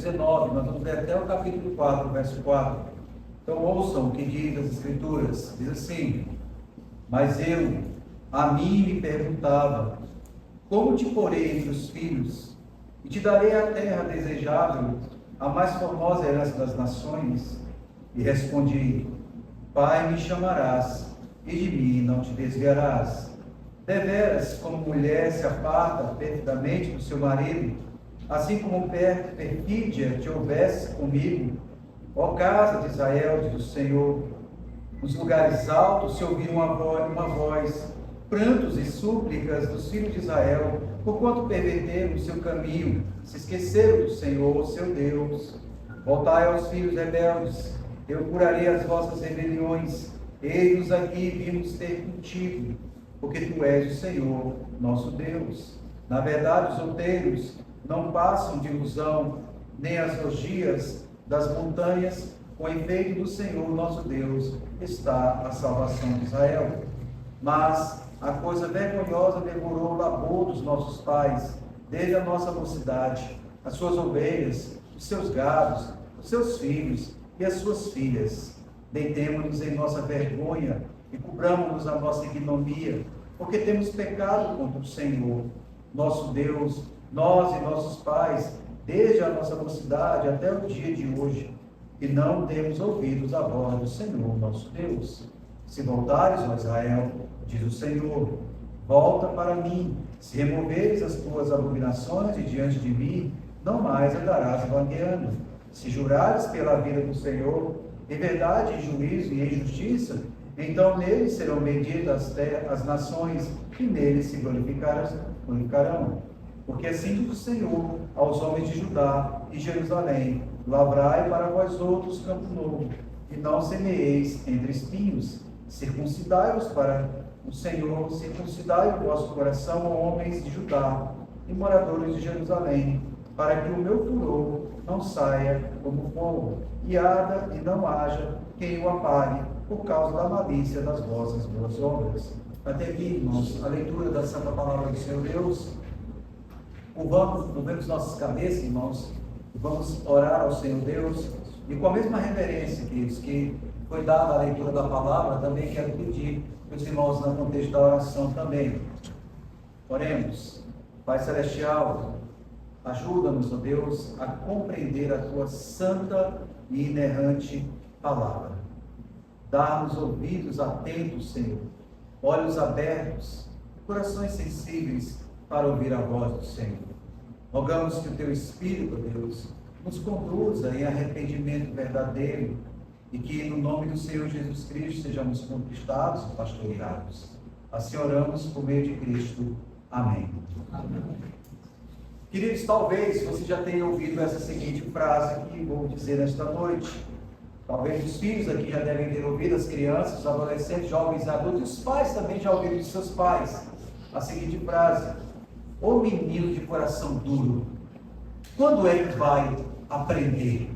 19, nós vamos ler até o capítulo 4, verso 4. Então ouçam o que diz as Escrituras, diz assim: mas a mim me perguntava, como te porei entre os filhos, e te darei a terra desejável, a mais formosa herança das nações? E respondi: Pai me chamarás, e de mim não te desviarás. Deveras, como mulher se aparta perfeitamente do seu marido, assim como perfídia te houvesse comigo, ó casa de Israel, diz o Senhor, nos lugares altos se ouviu uma voz, prantos e súplicas dos filhos de Israel, porquanto perverteram o seu caminho, se esqueceram do Senhor, seu Deus. Voltai aos filhos rebeldes, eu curarei as vossas rebeliões, eis-nos aqui, vimos ter contigo, porque tu és o Senhor, nosso Deus. Na verdade, os outeiros não passam de ilusão, nem as orgias das montanhas, com efeito do Senhor, nosso Deus, está a salvação de Israel. Mas a coisa vergonhosa devorou o labor dos nossos pais, desde a nossa mocidade, as suas ovelhas, os seus gados, os seus filhos e as suas filhas. Deitemo-nos em nossa vergonha e cobramos-nos a nossa ignomia, porque temos pecado contra o Senhor, nosso Deus, nós e nossos pais, desde a nossa mocidade até o dia de hoje, e não temos ouvido a voz do Senhor, nosso Deus. Se voltares, ó Israel, diz o Senhor, volta para mim. Se removeres as tuas abominações de diante de mim, não mais andarás vagueando. Se jurares pela vida do Senhor, em verdade, em juízo e em justiça, então nele serão medidas as nações, e nele se glorificarão. Porque assim diz o Senhor aos homens de Judá e Jerusalém: lavrai para vós outros campo novo, e não semeeis entre espinhos. Circuncidai-vos para o Senhor, circuncidai o vosso coração, ó homens de Judá e moradores de Jerusalém, para que o meu furor não saia como fogo, e arda e não haja quem o apague, por causa da malícia das vossas boas obras. Até aqui, irmãos, a leitura da Santa Palavra do Senhor Deus. Curvamos nossas cabeças, irmãos, e vamos orar ao Senhor Deus, e com a mesma reverência, que foi dada a leitura da palavra, também quero pedir que os irmãos, no contexto da oração também, oremos. Pai Celestial, ajuda-nos, ó Deus, a compreender a Tua santa e inerrante palavra. Dá-nos ouvidos atentos, Senhor, olhos abertos, corações sensíveis para ouvir a voz do Senhor. Rogamos que o Teu Espírito, ó Deus, nos conduza em arrependimento verdadeiro, e que no nome do Senhor Jesus Cristo sejamos conquistados e pastoreados. Assim oramos por meio de Cristo. Amém. Amém. Queridos, talvez você já tenha ouvido essa seguinte frase que vou dizer nesta noite. Talvez os filhos aqui já devem ter ouvido, as crianças, os adolescentes, jovens, adultos, e os pais também já ouviram de seus pais a seguinte frase: ô menino de coração duro, quando é que vai aprender?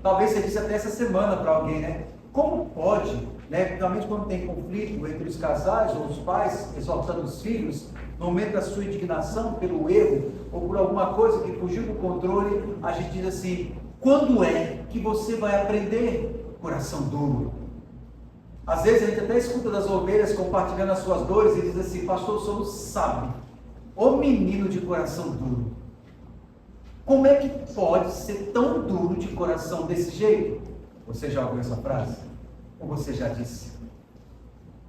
Talvez você disse até essa semana para alguém, né? Como pode, né? Principalmente quando tem conflito entre os casais ou os pais exaltando os filhos, no momento da sua indignação pelo erro ou por alguma coisa que fugiu do controle, a gente diz assim: quando é que você vai aprender, coração duro? Às vezes a gente até escuta das ovelhas compartilhando as suas dores e diz assim: pastor, o senhor não sabe, ô menino de coração duro, como é que pode ser tão duro de coração desse jeito? Você já ouviu essa frase? Ou você já disse?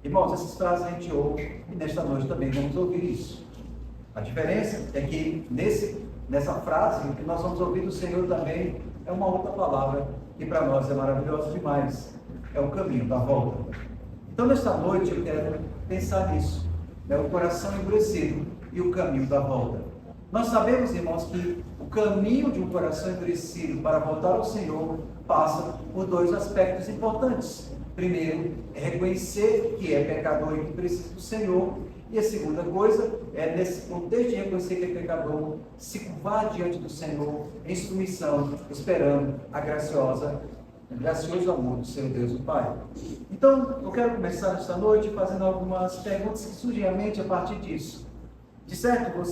Irmãos, essas frases a gente ouve e nesta noite também vamos ouvir isso. A diferença é que nessa frase, o que nós vamos ouvir do Senhor também é uma outra palavra que para nós é maravilhosa demais. É o caminho da volta. Então, nesta noite eu quero pensar nisso. É o coração endurecido e o caminho da volta. Nós sabemos, irmãos, que o caminho de um coração endurecido para voltar ao Senhor passa por dois aspectos importantes. Primeiro, é reconhecer que é pecador e que precisa do Senhor. E a segunda coisa é, nesse contexto de reconhecer que é pecador, se curvar diante do Senhor em submissão, esperando o gracioso amor do Senhor Deus, o Pai. Então, eu quero começar esta noite fazendo algumas perguntas que surgem à mente a partir disso. De certo,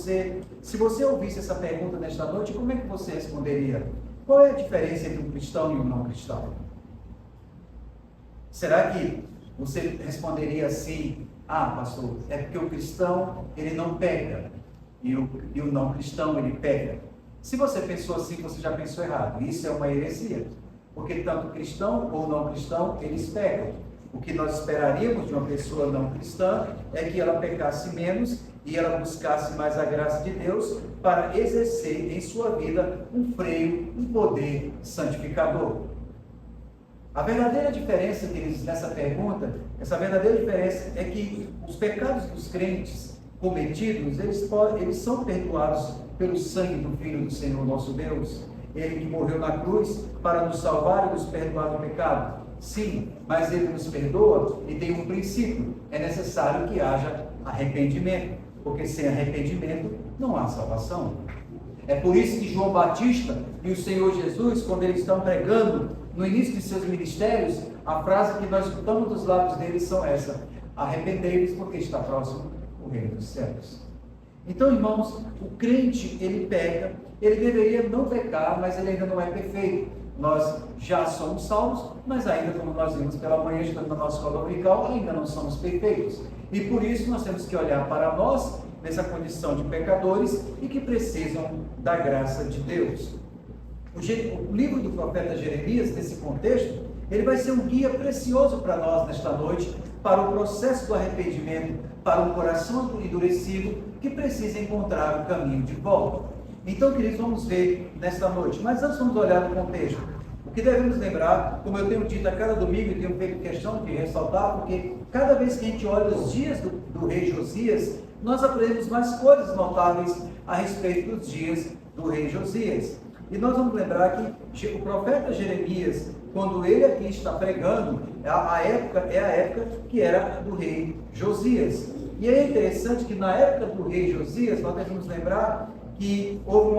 se você ouvisse essa pergunta nesta noite, como é que você responderia? Qual é a diferença entre um cristão e um não cristão? Será que você responderia assim: ah, pastor, é porque o cristão ele não peca e o não cristão ele peca? Se você pensou assim, você já pensou errado. Isso é uma heresia, porque tanto cristão ou não cristão, eles pecam. O que nós esperaríamos de uma pessoa não cristã é que ela pecasse menos e ela buscasse mais a graça de Deus para exercer em sua vida um freio, um poder santificador. A verdadeira diferença, queridos, nessa pergunta, essa verdadeira diferença é que os pecados dos crentes cometidos, eles são perdoados pelo sangue do Filho do Senhor nosso Deus. Ele que morreu na cruz para nos salvar e nos perdoar do pecado. Sim, mas Ele nos perdoa e tem um princípio. É necessário que haja arrependimento, porque sem arrependimento não há salvação. É por isso que João Batista e o Senhor Jesus, quando eles estão pregando no início de seus ministérios, a frase que nós escutamos dos lábios deles são essa: arrependei-vos porque está próximo o reino dos céus. Então, irmãos, o crente, ele peca, ele deveria não pecar, mas ele ainda não é perfeito. Nós já somos salvos, mas ainda, como nós vimos pela manhã, estando na nossa escola dominical, ainda não somos perfeitos. E por isso nós temos que olhar para nós, nessa condição de pecadores, e que precisam da graça de Deus. O livro do profeta Jeremias, nesse contexto, ele vai ser um guia precioso para nós nesta noite, para o processo do arrependimento, para um coração endurecido que precisa encontrar o caminho de volta. Então, queridos, vamos ver nesta noite. Mas antes vamos olhar no contexto. O que devemos lembrar, como eu tenho dito a cada domingo e tenho feito questão de ressaltar, porque cada vez que a gente olha os dias do rei Josias, nós aprendemos mais coisas notáveis a respeito dos dias do rei Josias. E nós vamos lembrar que o profeta Jeremias, quando ele aqui está pregando, a época é a época que era do rei Josias. E é interessante que na época do rei Josias, nós devemos lembrar que houve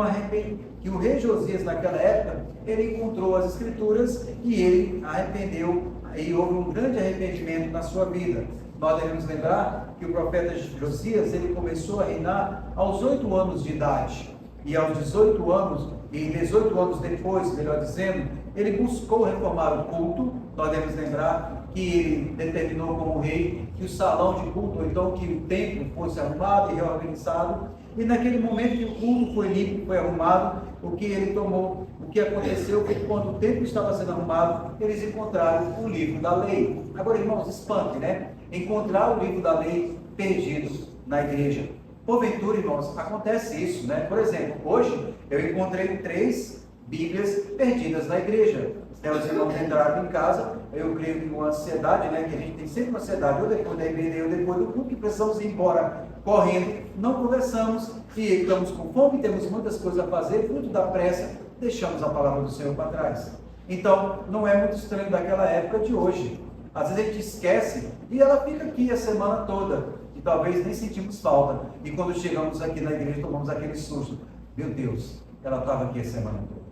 que o rei Josias naquela época, ele encontrou as escrituras e ele arrependeu, e houve um grande arrependimento na sua vida. Nós devemos lembrar que o profeta Josias, ele começou a reinar aos 8 anos de idade, e aos 18 anos, e 18 anos depois, melhor dizendo, ele buscou reformar o culto. Nós devemos lembrar que ele determinou como rei que o salão de culto, ou então que o templo fosse arrumado e reorganizado. E naquele momento que o culto foi limpo, foi arrumado, o que aconteceu foi que quando o templo estava sendo arrumado, eles encontraram o livro da lei. Agora, irmãos, espante, né? Encontrar o livro da lei perdido na igreja. Porventura, irmãos, acontece isso, né? Por exemplo, hoje eu encontrei 3 Bíblias perdidas na igreja. Elas não entraram em casa, eu creio que uma ansiedade, né? Que a gente tem sempre uma ansiedade, ou depois da IBD, ou depois do culto, que precisamos ir embora correndo, não conversamos, e estamos com fome, temos muitas coisas a fazer, fruto da pressa, deixamos a palavra do Senhor para trás. Então, não é muito estranho daquela época de hoje. Às vezes a gente esquece, e ela fica aqui a semana toda, e talvez nem sentimos falta, e quando chegamos aqui na igreja, tomamos aquele susto: meu Deus, ela estava aqui a semana toda.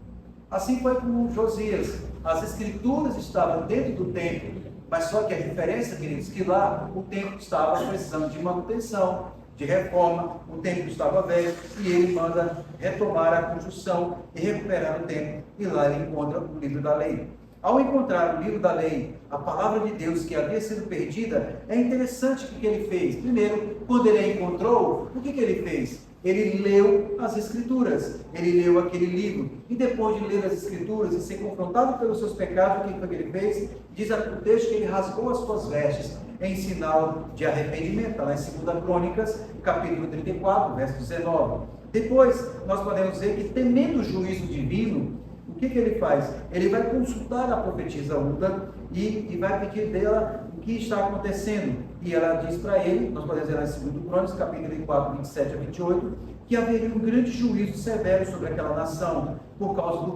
Assim foi com Josias. As escrituras estavam dentro do templo, mas só que a diferença, queridos, que lá o templo estava precisando de manutenção, de reforma, o templo estava velho, e ele manda retomar a construção e recuperar o templo, e lá ele encontra o livro da lei. Ao encontrar o livro da lei, a palavra de Deus que havia sido perdida, é interessante o que ele fez. Primeiro, quando ele a encontrou, o que ele fez? Ele leu as Escrituras, ele leu aquele livro, e depois de ler as Escrituras e ser confrontado pelos seus pecados, o que ele fez? Diz o texto que ele rasgou as suas vestes, em sinal de arrependimento. Está lá em 2 Crônicas, capítulo 34, verso 19. Depois, nós podemos ver que, temendo o juízo divino, o que ele faz? Ele vai consultar a profetisa Hulda e vai pedir dela o que está acontecendo. E ela diz para ele, nós podemos ver lá em 2 Crônicas, capítulo 4, 27 a 28, que haveria um grande juízo severo sobre aquela nação, por causa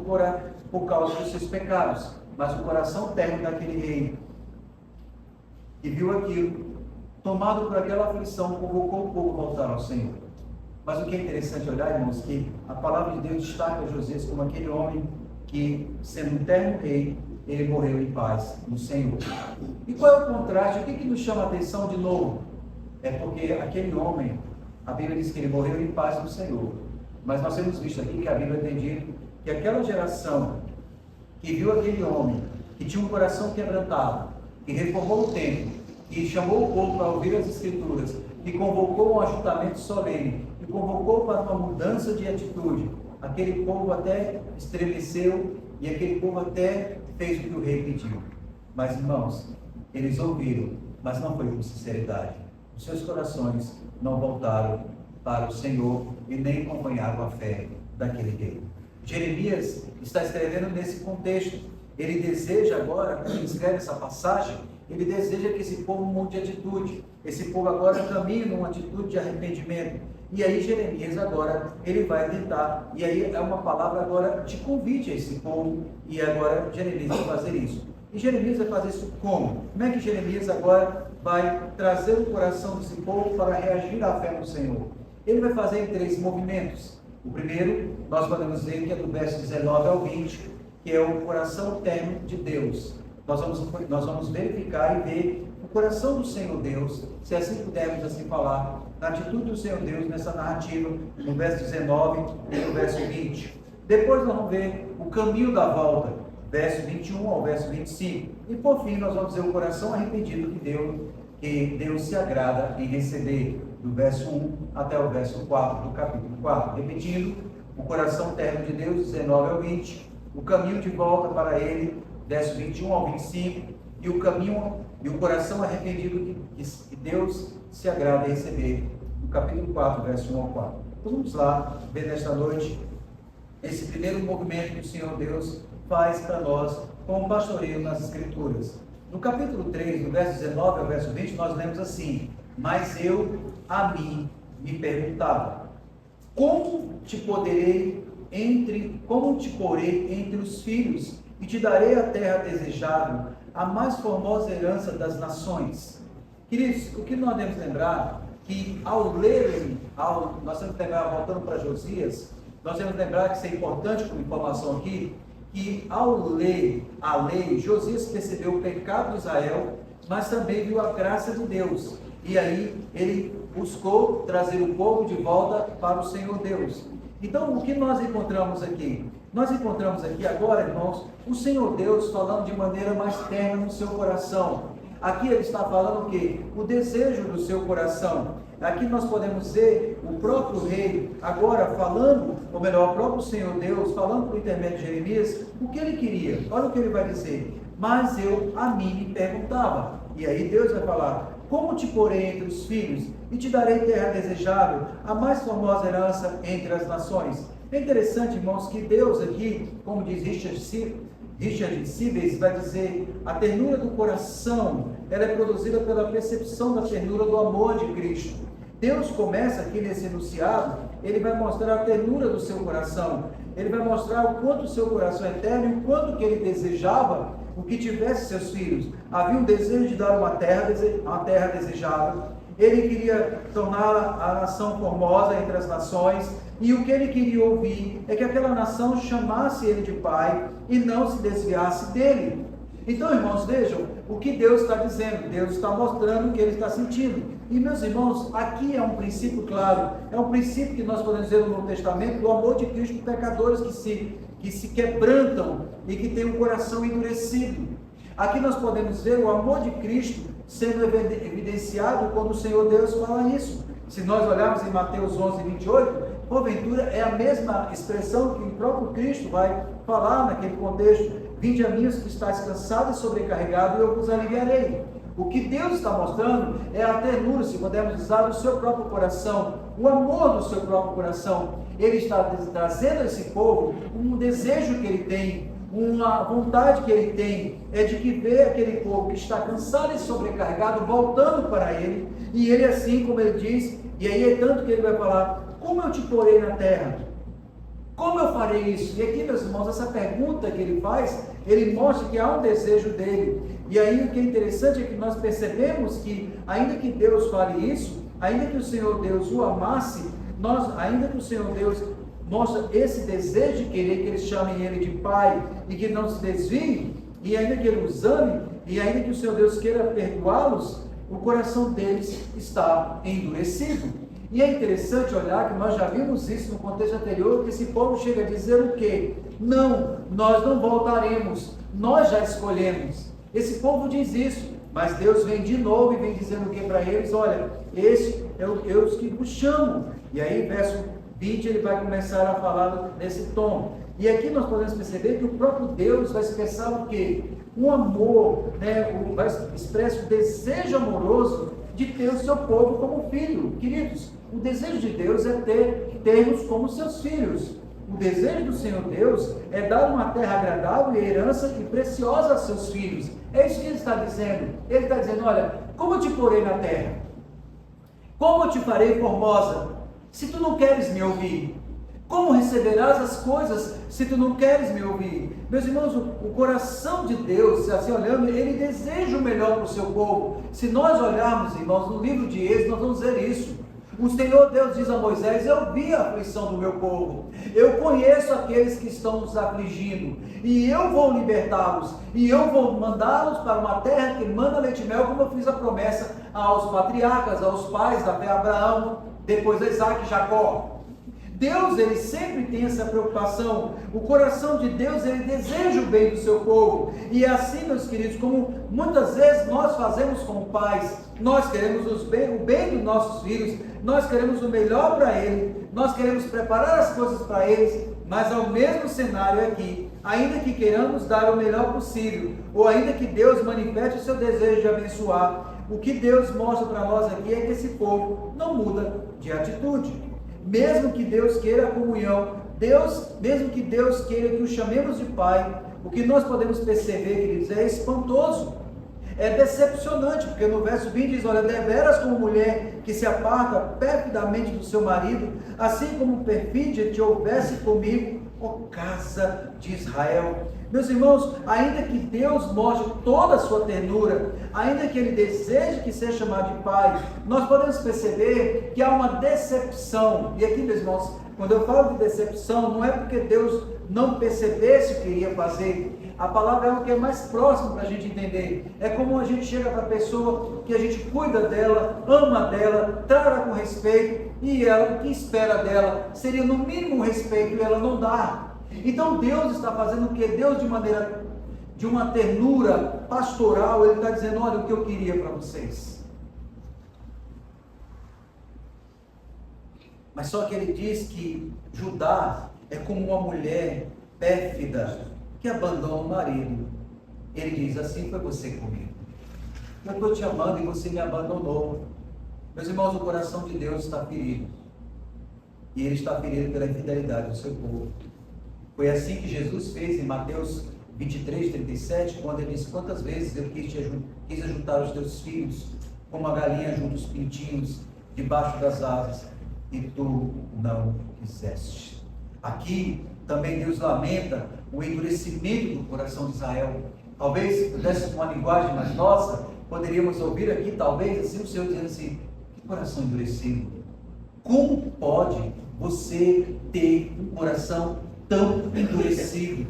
dos seus pecados. Mas o coração terno daquele rei, que viu aquilo, tomado por aquela aflição, convocou o povo a voltar ao Senhor. Mas o que é interessante olhar, irmãos, que a palavra de Deus destaca Josias como aquele homem que, sendo um eterno rei, ele morreu em paz no Senhor. E qual é o contraste? O que nos chama a atenção de novo? É porque aquele homem, a Bíblia diz que ele morreu em paz no Senhor. Mas nós temos visto aqui que a Bíblia tem dito que aquela geração que viu aquele homem, que tinha um coração quebrantado, que reformou o templo, que chamou o povo para ouvir as Escrituras, que convocou um ajuntamento solene, que convocou para uma mudança de atitude, aquele povo até estremeceu e aquele povo até fez o que o rei pediu. Mas, irmãos, eles ouviram, mas não foi com sinceridade. Os seus corações não voltaram para o Senhor e nem acompanharam a fé daquele rei. Jeremias está escrevendo nesse contexto. Ele deseja agora, quando ele escreve essa passagem, ele deseja que esse povo mude de atitude. Esse povo agora caminhe numa atitude de arrependimento. E aí Jeremias agora, ele vai tentar, e aí é uma palavra agora de convite a esse povo, e agora Jeremias vai fazer isso. E Jeremias vai fazer isso como? Como é que Jeremias agora vai trazer o coração desse povo para reagir à fé no Senhor? Ele vai fazer em 3 movimentos. O primeiro, nós podemos ver que é do verso 19 ao 20, que é o coração terno de Deus. Nós vamos verificar e ver o coração do Senhor Deus, se assim pudermos assim falar, na atitude do Senhor Deus nessa narrativa, no verso 19 e no verso 20. Depois nós vamos ver o caminho da volta, verso 21 ao verso 25. E por fim nós vamos ver o coração arrependido que Deus se agrada em receber, do verso 1 até o verso 4 do capítulo 4. Repetindo, o coração terno de Deus, 19 ao 20, o caminho de volta para Ele, verso 21 ao 25, e o caminho e o coração arrependido que Deus se agrada em receber, no capítulo 4, verso 1 ao 4. Então vamos lá ver nesta noite esse primeiro movimento que o Senhor Deus faz para nós como pastoreio nas Escrituras. No capítulo 3, do verso 19 ao verso 20, nós lemos assim: mas eu a mim me perguntava, como te porei entre os filhos, e te darei a terra desejável, a mais formosa herança das nações. Queridos, o que nós devemos lembrar, que ao lerem, nós temos que lembrar, voltando para Josias, nós temos que lembrar que isso é importante como informação aqui, que ao ler a lei, Josias percebeu o pecado de Israel, mas também viu a graça de Deus. E aí ele buscou trazer o povo de volta para o Senhor Deus. Então, o que nós encontramos aqui? Nós encontramos aqui agora, irmãos, o Senhor Deus falando de maneira mais terna no seu coração. Aqui ele está falando o quê? O desejo do seu coração. Aqui nós podemos ver o próprio rei agora falando, ou melhor, o próprio Senhor Deus falando por intermédio de Jeremias, o que ele queria. Olha o que ele vai dizer: mas eu a mim me perguntava. E aí Deus vai falar: como te porei entre os filhos, e te darei terra desejável, a mais formosa herança entre as nações. É interessante, irmãos, que Deus aqui, como diz Richard Sibbes, vai dizer: a ternura do coração, ela é produzida pela percepção da ternura do amor de Cristo. Deus começa aqui nesse enunciado, ele vai mostrar a ternura do seu coração, ele vai mostrar o quanto o seu coração é terno e o quanto que ele desejava o que tivesse seus filhos. Havia um desejo de dar uma terra desejável, ele queria tornar a nação formosa entre as nações, e o que ele queria ouvir é que aquela nação chamasse ele de pai e não se desviasse dele. Então, irmãos, vejam o que Deus está dizendo. Deus está mostrando o que ele está sentindo. E, meus irmãos, aqui é um princípio claro, é um princípio que nós podemos ver no Novo Testamento, do amor de Cristo por pecadores que se quebrantam e que têm um coração endurecido. Aqui nós podemos ver o amor de Cristo sendo evidenciado quando o Senhor Deus fala isso. Se nós olharmos em Mateus 11, 28, porventura é a mesma expressão que o próprio Cristo vai falar naquele contexto: vinde a mim os que estáis cansados e sobrecarregados, e eu vos aliviarei. O que Deus está mostrando é a ternura, se pudermos usar, do seu próprio coração, o amor do seu próprio coração. Ele está trazendo a esse povo um desejo que ele tem, uma vontade que ele tem, é de que vê aquele povo que está cansado e sobrecarregado voltando para ele, e ele assim, como ele diz, e aí é tanto que ele vai falar: como eu te porei na terra? Como eu farei isso? E aqui, meus irmãos, essa pergunta que ele faz, ele mostra que há um desejo dele. E aí o que é interessante é que nós percebemos que, ainda que Deus fale isso, ainda que o Senhor Deus o amasse, ainda que o Senhor Deus mostra esse desejo de querer que eles chamem ele de pai e que não se desviem, e ainda que ele os ame, e ainda que o Senhor Deus queira perdoá-los, o coração deles está endurecido. E é interessante olhar que nós já vimos isso no contexto anterior, que esse povo chega a dizer o quê? não, nós não voltaremos, nós já escolhemos. Esse povo diz isso, mas Deus vem de novo e vem dizendo o que para eles? Olha, esse é o Deus que vos chamo. E aí, verso 20, ele vai começar a falar nesse tom. E aqui nós podemos perceber que o próprio Deus vai expressar o quê? Um amor, vai expressar o desejo amoroso de ter o seu povo como filho. Queridos, o desejo de Deus é termos como seus filhos. O desejo do Senhor Deus é dar uma terra agradável e herança e preciosa a seus filhos. É isso que ele está dizendo. Ele está dizendo, olha, como eu te porei na terra? Como eu te farei formosa? Se tu não queres me ouvir, como receberás as coisas se tu não queres me ouvir? Meus irmãos, o coração de Deus, assim olhando, ele deseja o melhor para o seu povo. Se nós olharmos, irmãos, no livro de Êxodo, nós vamos ver isso. O Senhor Deus diz a Moisés, eu vi a aflição do meu povo, eu conheço aqueles que estão nos afligindo, e eu vou libertá-los, e eu vou mandá-los para uma terra que manda leite e mel, como eu fiz a promessa aos patriarcas, aos pais da fé, Abraão, depois Isaac e Jacó. Deus, ele sempre tem essa preocupação. O coração de Deus, ele deseja o bem do seu povo. E é assim, meus queridos, como muitas vezes nós fazemos como pais, nós queremos o bem dos nossos filhos, nós queremos o melhor para eles, nós queremos preparar as coisas para eles, mas ao mesmo cenário aqui, ainda que queiramos dar o melhor possível, ou ainda que Deus manifeste o seu desejo de abençoar, o que Deus mostra para nós aqui é que esse povo não muda de atitude. Mesmo que Deus queira a comunhão, mesmo que Deus queira que o chamemos de Pai, o que nós podemos perceber, queridos, é espantoso, é decepcionante, porque no verso 20 diz, olha, deveras como mulher que se aparta perfidamente do seu marido, assim como perfídia te houvesse comigo, ó casa de Israel. Meus irmãos, ainda que Deus mostre toda a sua ternura, ainda que Ele deseje que seja chamado de Pai, nós podemos perceber que há uma decepção. E aqui, meus irmãos, quando eu falo de decepção, não é porque Deus não percebesse o que ia fazer. A palavra é o que é mais próximo para a gente entender. É como a gente chega para a pessoa que a gente cuida dela, ama dela, trata com respeito, e ela, o que espera dela seria no mínimo um respeito, e ela não dá. Então Deus está fazendo o que? Deus, de uma ternura pastoral, Ele está dizendo, olha o que eu queria para vocês. Mas só que Ele diz que Judá é como uma mulher pérfida, que abandona o marido. Ele diz, assim foi você comigo. Eu estou te amando e você me abandonou. Meus irmãos, o coração de Deus está ferido. E Ele está ferido pela infidelidade do seu povo. Foi assim que Jesus fez em Mateus 23, 37, quando Ele disse, quantas vezes eu quis ajuntar os teus filhos, como a galinha junta os pintinhos debaixo das asas, e tu não quiseste. Aqui também Deus lamenta o endurecimento do coração de Israel. Talvez, se pudesse uma linguagem mais nossa, poderíamos ouvir aqui, talvez, assim, o Senhor dizendo assim, que coração endurecido. Como pode você ter um coração tão endurecido?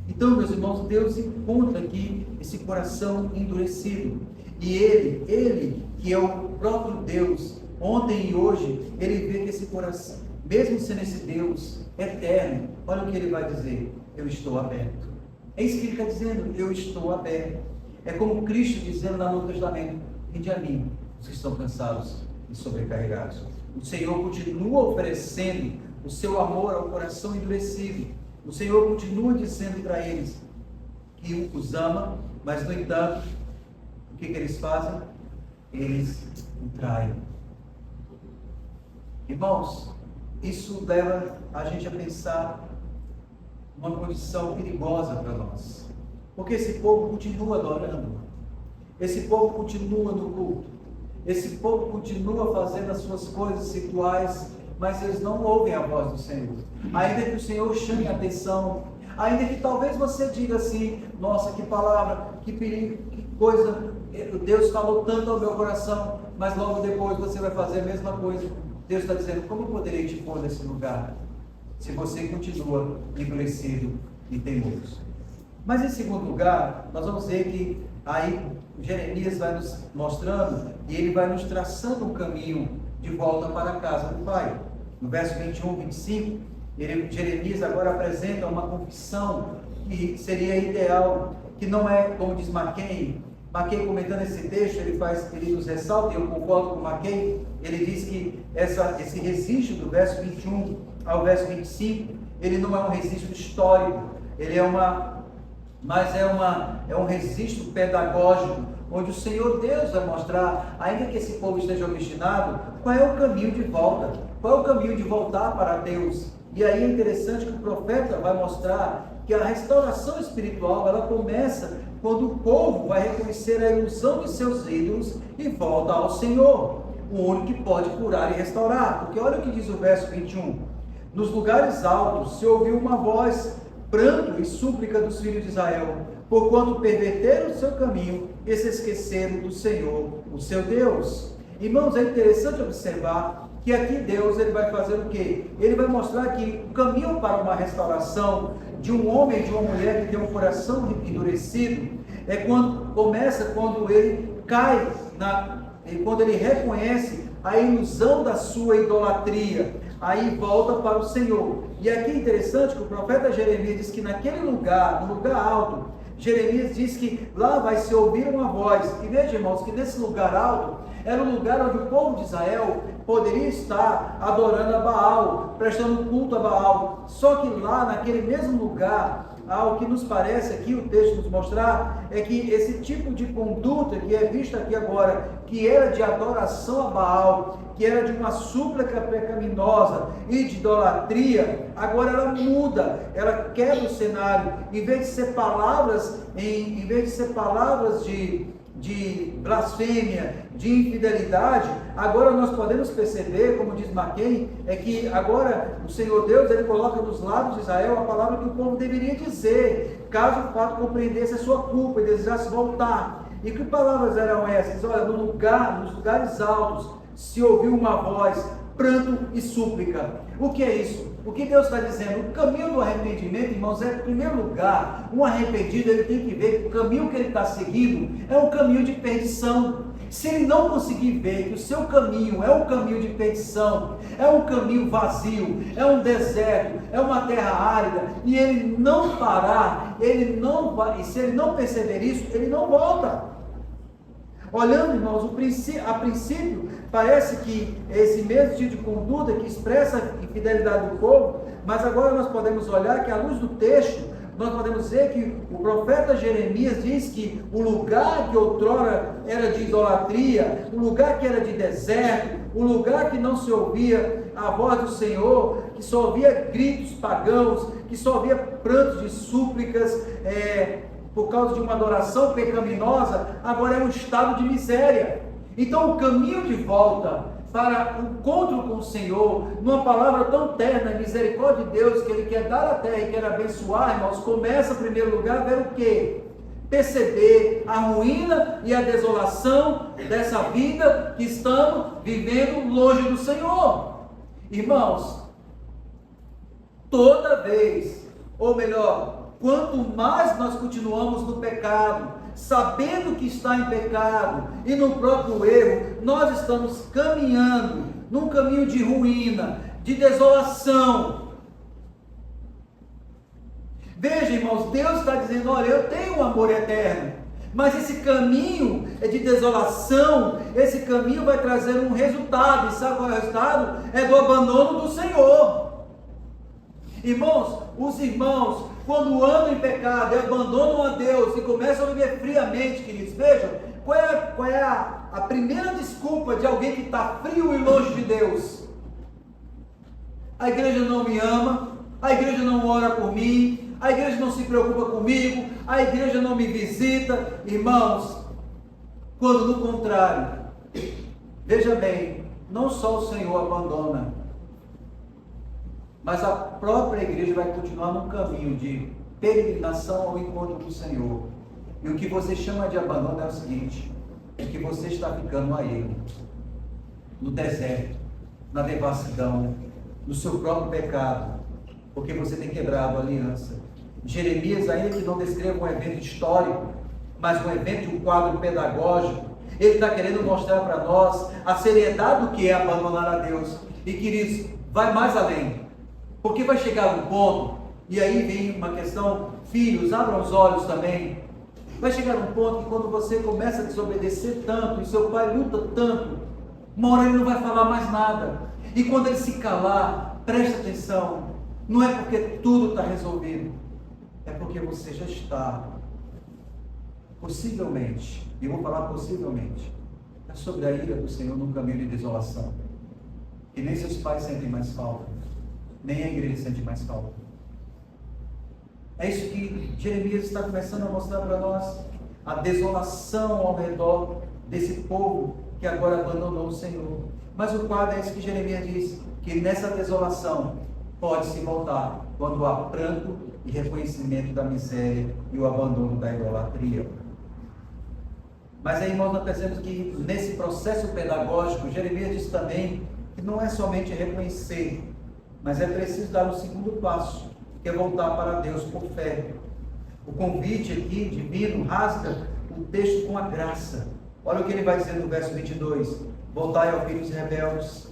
Então, meus irmãos, Deus encontra aqui esse coração endurecido. E Ele, que é o próprio Deus, ontem e hoje, Ele vê que esse coração, mesmo sendo esse Deus eterno, olha o que Ele vai dizer, eu estou aberto. É isso que Ele está dizendo, eu estou aberto. É como Cristo dizendo lá no Novo Testamento, vinde a mim, os que estão cansados e sobrecarregados. O Senhor continua oferecendo o seu amor ao coração endurecido. O Senhor continua dizendo para eles que os ama, mas no entanto, o que eles fazem? Eles o traem. Irmãos, isso leva a gente a pensar uma condição perigosa para nós. Porque esse povo continua adorando. Esse povo continua no culto. Esse povo continua fazendo as suas coisas rituais, mas eles não ouvem a voz do Senhor. Ainda que o Senhor chame a atenção, ainda que talvez você diga assim, nossa, que palavra, que perigo, que coisa, Deus falou tanto ao meu coração, mas logo depois você vai fazer a mesma coisa. Deus está dizendo, como eu poderei te pôr nesse lugar, se você continua endurecido e teimoso? Mas em segundo lugar, nós vamos ver que aí Jeremias vai nos mostrando, e ele vai nos traçando um caminho de volta para a casa do Pai. No verso 21, 25, Jeremias agora apresenta uma confissão que seria ideal, que não é, como diz Mackay comentando esse texto, ele nos ressalta, e eu concordo com Mackay, ele diz que esse registro do verso 21 ao verso 25, ele não é um registro histórico, ele é um registro pedagógico, onde o Senhor Deus vai mostrar, ainda que esse povo esteja obstinado, qual é o caminho de volta, qual é o caminho de voltar para Deus. E aí é interessante que o profeta vai mostrar que a restauração espiritual, ela começa quando o povo vai reconhecer a ilusão de seus ídolos e volta ao Senhor, o único que pode curar e restaurar. Porque olha o que diz o verso 21. Nos lugares altos se ouviu uma voz, pranto e súplica dos filhos de Israel, porquanto perverteram o seu caminho e se esqueceram do Senhor, o seu Deus. Irmãos, é interessante observar que aqui Deus ele vai fazer o quê? Ele vai mostrar que o caminho para uma restauração de um homem e de uma mulher que tem um coração endurecido é quando ele cai, quando ele reconhece a ilusão da sua idolatria, aí volta para o Senhor. E aqui é interessante que o profeta Jeremias diz que naquele lugar, no lugar alto, Jeremias diz que lá vai se ouvir uma voz. E veja, irmãos, que nesse lugar alto era o lugar onde o povo de Israel poderia estar adorando a Baal, prestando culto a Baal. Só que lá, naquele mesmo lugar, o que nos parece aqui, o texto nos mostrar, é que esse tipo de conduta que é vista aqui agora, que era de adoração a Baal, que era de uma súplica pecaminosa e de idolatria, agora ela muda, ela quebra o cenário. Em vez de ser palavras de blasfêmia, de infidelidade, agora nós podemos perceber, como diz Mackay, é que agora o Senhor Deus, ele coloca nos lábios de Israel a palavra que o povo deveria dizer, caso o fato compreendesse a sua culpa e desejasse voltar. E que palavras eram essas? Olha, nos lugares altos se ouviu uma voz, pranto e súplica. O que é isso? O que Deus está dizendo? O caminho do arrependimento, irmãos, em primeiro lugar, um arrependido ele tem que ver que o caminho que ele está seguindo é um caminho de perdição. Se ele não conseguir ver que o seu caminho é um caminho de perdição, é um caminho vazio, é um deserto, é uma terra árida, e ele não parar, e se ele não perceber isso, ele não volta. Olhando, irmãos, a princípio, parece que esse mesmo tipo de conduta que expressa a infidelidade do povo, mas agora nós podemos olhar que, à luz do texto, nós podemos ver que o profeta Jeremias diz que o lugar que outrora era de idolatria, o lugar que era de deserto, o lugar que não se ouvia a voz do Senhor, que só ouvia gritos pagãos, que só ouvia prantos de súplicas, por causa de uma adoração pecaminosa, agora é um estado de miséria. Então o caminho de volta para o encontro com o Senhor, numa palavra tão terna, misericórdia de Deus, que Ele quer dar a terra e quer abençoar, irmãos, começa em primeiro lugar a ver o quê? Perceber a ruína e a desolação dessa vida que estamos vivendo longe do Senhor. Irmãos, toda vez, ou melhor, quanto mais nós continuamos no pecado, sabendo que está em pecado e no próprio erro, nós estamos caminhando num caminho de ruína, de desolação. Veja, irmãos, Deus está dizendo, olha, eu tenho um amor eterno, mas esse caminho é de desolação, esse caminho vai trazer um resultado, e sabe qual é o resultado? É do abandono do Senhor. Irmãos, os irmãos, quando andam em pecado e abandonam a Deus e começam a viver friamente, queridos, vejam, qual é a primeira desculpa de alguém que está frio e longe de Deus? A igreja não me ama, a igreja não ora por mim, a igreja não se preocupa comigo, a igreja não me visita. Irmãos, quando no contrário, veja bem, não só o Senhor abandona, mas a própria igreja vai continuar num caminho de peregrinação ao encontro do Senhor. E o que você chama de abandono é o seguinte, é que você está ficando a Ele, no deserto, na devassidão, no seu próprio pecado, porque você tem quebrado a aliança. Jeremias, ainda que não descreva um evento histórico, mas um evento, um quadro pedagógico, ele está querendo mostrar para nós a seriedade do que é abandonar a Deus. E queridos, vai mais além. Porque vai chegar um ponto, e aí vem uma questão, filhos, abram os olhos também. Vai chegar um ponto que quando você começa a desobedecer tanto, e seu pai luta tanto, uma hora ele não vai falar mais nada. E quando ele se calar, preste atenção, não é porque tudo está resolvido, é porque você já está, possivelmente, e eu vou falar possivelmente, é sobre a ira do Senhor num caminho de desolação. E nem seus pais sentem mais falta, nem a igreja sente mais falta. É isso que Jeremias está começando a mostrar para nós, a desolação ao redor desse povo que agora abandonou o Senhor. Mas o quadro é isso que Jeremias diz, que nessa desolação pode se voltar quando há pranto e reconhecimento da miséria e o abandono da idolatria. Mas aí, irmãos, nós percebemos que nesse processo pedagógico, Jeremias diz também que não é somente reconhecer, mas é preciso dar o segundo passo, que é voltar para Deus por fé. O convite aqui divino rasga o texto com a graça. Olha o que ele vai dizer no verso 22. Voltai, ó filhos rebeldes,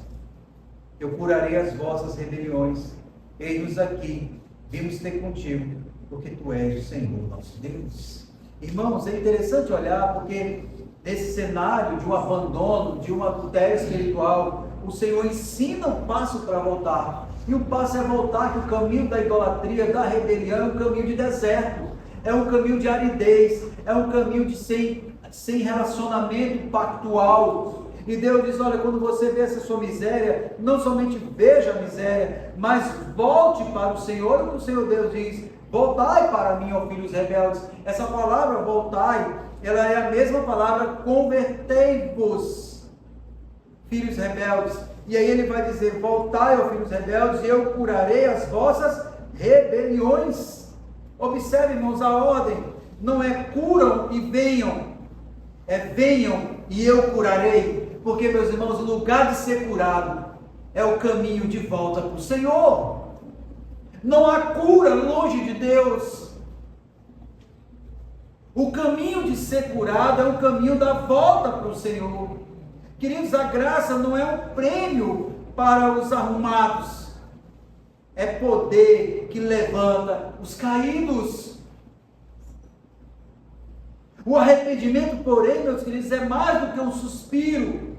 eu curarei as vossas rebeliões. Eis-nos aqui, vimos ter contigo, porque tu és o Senhor nosso Deus. Irmãos, é interessante olhar, porque nesse cenário de um abandono, de um adultério espiritual, o Senhor ensina um passo para voltar. E o passo é voltar, que o caminho da idolatria, da rebelião, é um caminho de deserto, é um caminho de aridez, é um caminho de sem relacionamento pactual. E Deus diz, olha, quando você vê essa sua miséria, não somente veja a miséria, mas volte para o Senhor. Olha o que o Senhor Deus diz, voltai para mim, ó filhos rebeldes. Essa palavra voltai, ela é a mesma palavra convertei-vos, filhos rebeldes. E aí ele vai dizer, voltai, ó filhos rebeldes, e eu curarei as vossas rebeliões. Observe, irmãos, a ordem não é curam e venham, é venham e eu curarei. Porque, meus irmãos, o lugar de ser curado é o caminho de volta para o Senhor. Não há cura longe de Deus. O caminho de ser curado é o caminho da volta para o Senhor. Queridos, a graça não é um prêmio para os arrumados, é poder que levanta os caídos. O arrependimento, porém, meus queridos, é mais do que um suspiro.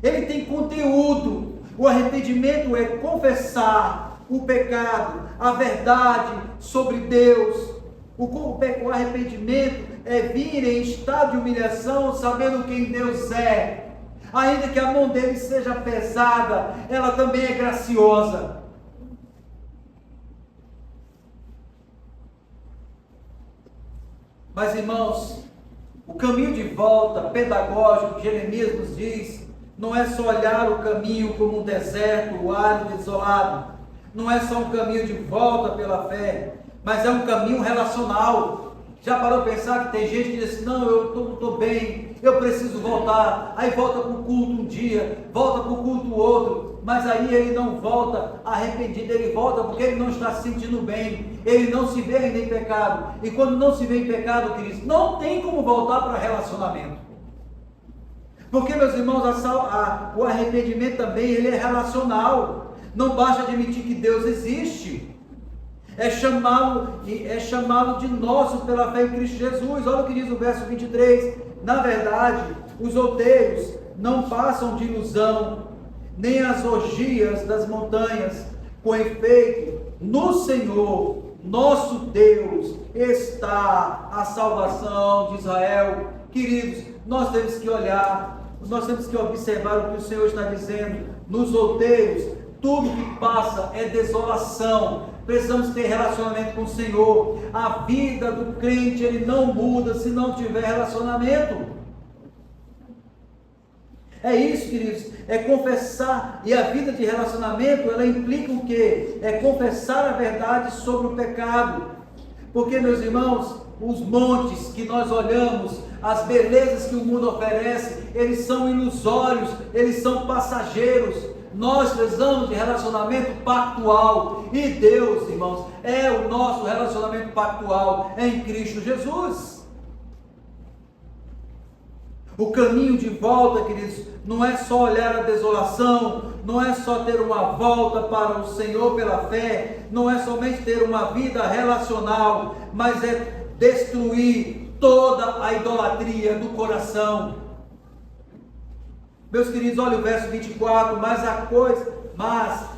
Ele tem conteúdo. O arrependimento é confessar o pecado, a verdade sobre Deus. O arrependimento é vir em estado de humilhação, sabendo quem Deus é. Ainda que a mão dele seja pesada, ela também é graciosa. Mas, irmãos, o caminho de volta pedagógico que Jeremias nos diz, não é só olhar o caminho como um deserto, árido, desolado. Não é só um caminho de volta pela fé, mas é um caminho relacional. Já parou para pensar que tem gente que diz assim, não, eu estou bem, eu preciso voltar, aí volta para o culto um dia, volta para o culto outro, mas aí ele não volta arrependido, ele volta porque ele não está se sentindo bem, ele não se vê ainda em pecado, e quando não se vê em pecado, queridos, não tem como voltar para relacionamento. Porque, meus irmãos, o arrependimento também, ele é relacional, não basta admitir que Deus existe, é chamá-lo de nosso pela fé em Cristo Jesus. Olha o que diz o verso 23, na verdade, os outeiros não passam de ilusão, nem as orgias das montanhas, com efeito, no Senhor, nosso Deus, está a salvação de Israel. Queridos, nós temos que olhar, nós temos que observar o que o Senhor está dizendo. Nos outeiros, tudo que passa é desolação. Precisamos ter relacionamento com o Senhor. A vida do crente, ele não muda se não tiver relacionamento. É isso, queridos, é confessar. E a vida de relacionamento, ela implica o quê? É confessar a verdade sobre o pecado. Porque, meus irmãos, os montes que nós olhamos, as belezas que o mundo oferece, eles são ilusórios, eles são passageiros. Nós precisamos de relacionamento pactual, e Deus, irmãos, é o nosso relacionamento pactual em Cristo Jesus. O caminho de volta, queridos, não é só olhar a desolação, não é só ter uma volta para o Senhor pela fé, não é somente ter uma vida relacional, mas é destruir toda a idolatria do coração. Meus queridos, olha o verso 24, mas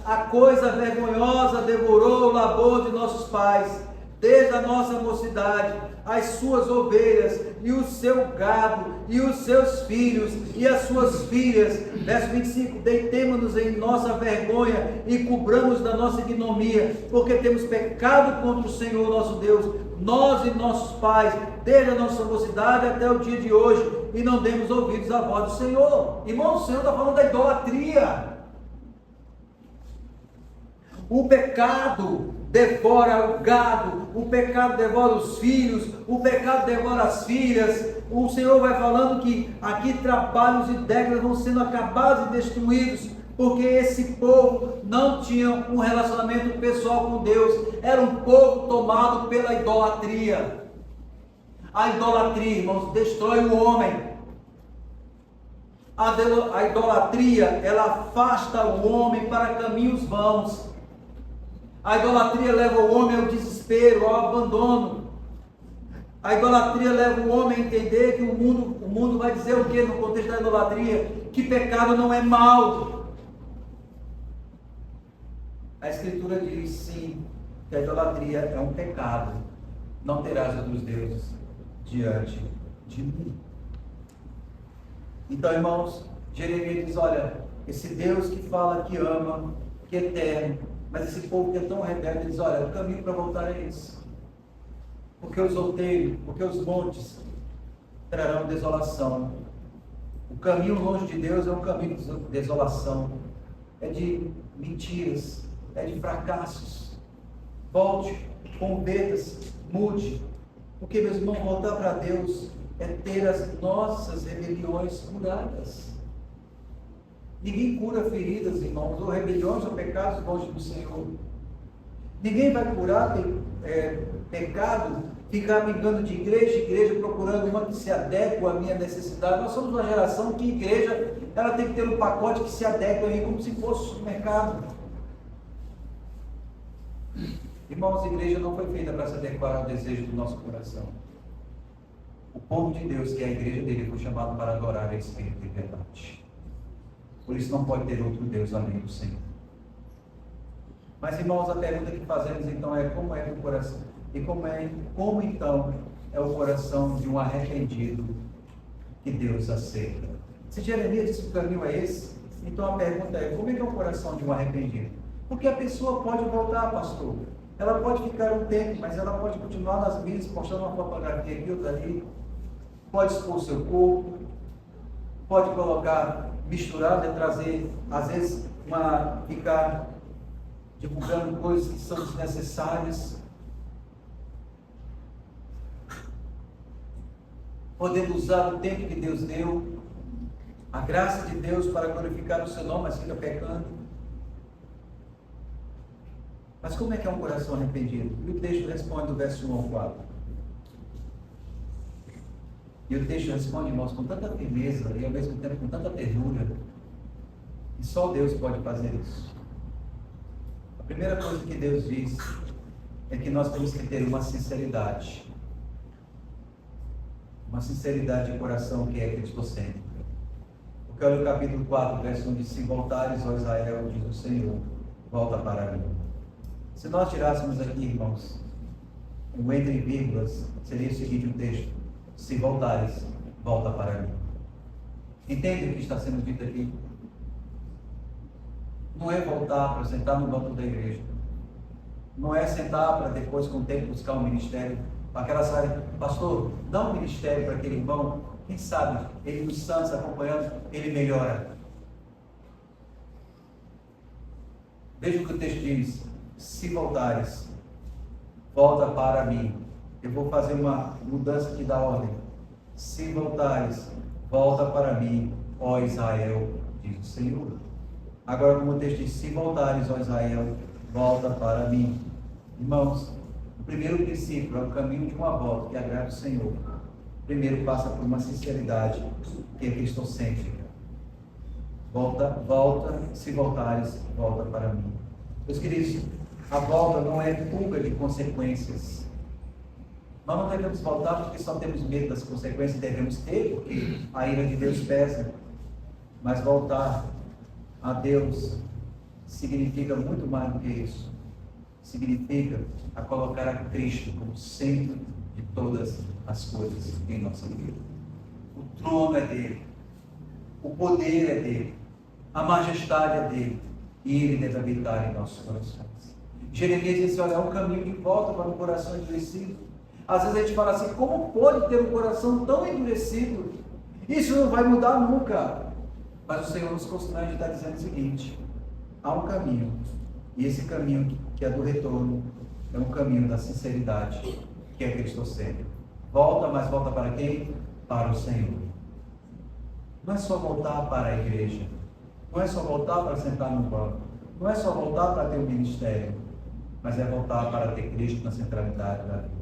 a coisa vergonhosa devorou o labor de nossos pais, desde a nossa mocidade, as suas ovelhas, e o seu gado, e os seus filhos, e as suas filhas. Verso 25, deitemo-nos em nossa vergonha, e cobramos da nossa ignomia, porque temos pecado contra o Senhor nosso Deus, nós e nossos pais, desde a nossa mocidade até o dia de hoje, e não demos ouvidos à voz do Senhor. Irmão, o Senhor está falando da idolatria. O pecado devora o gado, o pecado devora os filhos, o pecado devora as filhas. O Senhor vai falando que aqui trabalhos e décadas vão sendo acabados e destruídos, porque esse povo não tinha um relacionamento pessoal com Deus, era um povo tomado pela idolatria. A idolatria, irmãos, destrói o homem. A idolatria, ela afasta o homem para caminhos vãos. A idolatria leva o homem ao desespero, ao abandono. A idolatria leva o homem a entender que o mundo vai dizer o que no contexto da idolatria? Que pecado não é mal. A Escritura diz sim, que a idolatria é um pecado. Não terás outros deuses diante de mim. Então, irmãos, Jeremias diz, olha, esse Deus que fala que ama, que é eterno, mas esse povo que é tão rebelde, diz, olha, o caminho para voltar é esse. Porque os outeiros, porque os montes trarão desolação. O caminho longe de Deus é um caminho de desolação, é de mentiras, é de fracassos. Volte, converta-se, mude. Porque, meus irmãos, voltar para Deus é ter as nossas rebeliões curadas. Ninguém cura feridas, irmãos, ou rebeliões ou pecados longe do Senhor. Ninguém vai curar pecado, ficar brincando de igreja em igreja, procurando uma que se adequa à minha necessidade. Nós somos uma geração que igreja, ela tem que ter um pacote que se adequa aí, como se fosse supermercado. Irmãos, a igreja não foi feita para se adequar ao desejo do nosso coração. O povo de Deus, que é a igreja dele, foi chamado para adorar a Espírito e verdade. Por isso não pode ter outro Deus além do Senhor. Mas, irmãos, a pergunta que fazemos então é como é o coração? E como então é o coração de um arrependido que Deus aceita? Se Jeremias disse que o caminho é esse, então a pergunta é, como é que é o coração de um arrependido? Porque a pessoa pode voltar, pastor. Ela pode ficar um tempo, mas ela pode continuar nas mídias, postando uma fotografia aqui, outra ali. Pode expor seu corpo, pode colocar, misturar, trazer, às vezes, ficar divulgando coisas que são desnecessárias. Podendo usar o tempo que Deus deu, a graça de Deus para glorificar o seu nome, mas fica pecando. Mas como é que é um coração arrependido? E o texto responde do verso 1 ao 4. E o texto responde, irmãos, com tanta firmeza e ao mesmo tempo com tanta ternura, que só Deus pode fazer isso. A primeira coisa que Deus diz é que nós temos que ter uma sinceridade. Uma sinceridade de coração que é cristocêntrica. Porque olha o capítulo 4, verso 1 diz, se voltares, ó Israel, diz o Senhor, volta para mim. Se nós tirássemos aqui, irmãos, um entre vírgulas, seria o seguinte o texto: se voltares, volta para mim. Entende o que está sendo dito aqui? Não é voltar para sentar no banco da igreja. Não é sentar para depois, com o tempo, buscar um ministério. Aquela área, pastor, dá um ministério para aquele irmão. Quem sabe, ele nos santos acompanhando, ele melhora. Veja o que o texto diz. Se voltares, volta para mim. Eu vou fazer uma mudança aqui da ordem. Se voltares, volta para mim, ó Israel, diz o Senhor. Agora, como o texto diz, se voltares, ó Israel, volta para mim. Irmãos, o primeiro princípio é o caminho de uma volta que agrada o Senhor. O primeiro passa por uma sinceridade que é cristocêntrica. Volta, se voltares, volta para mim. Meus queridos, a volta não é fuga de consequências. Nós não devemos voltar porque só temos medo das consequências, devemos ter, porque a ira de Deus pesa. Mas voltar a Deus significa muito mais do que isso. Significa a colocar a Cristo como centro de todas as coisas em nossa vida. O trono é dele, o poder é dele, a majestade é dele, e ele deve habitar em nossos corações. Jeremias disse: olha, é um caminho de volta para um coração endurecido. Às vezes a gente fala assim: como pode ter um coração tão endurecido? Isso não vai mudar nunca. Mas o Senhor nos constrange e está dizendo o seguinte: há um caminho, e esse caminho, que é do retorno, é um caminho da sinceridade, que é cristocêntrico. Volta, mas volta para quem? Para o Senhor. Não é só voltar para a igreja, não é só voltar para sentar no banco, não é só voltar para ter um ministério, mas é voltar para ter Cristo na centralidade da vida.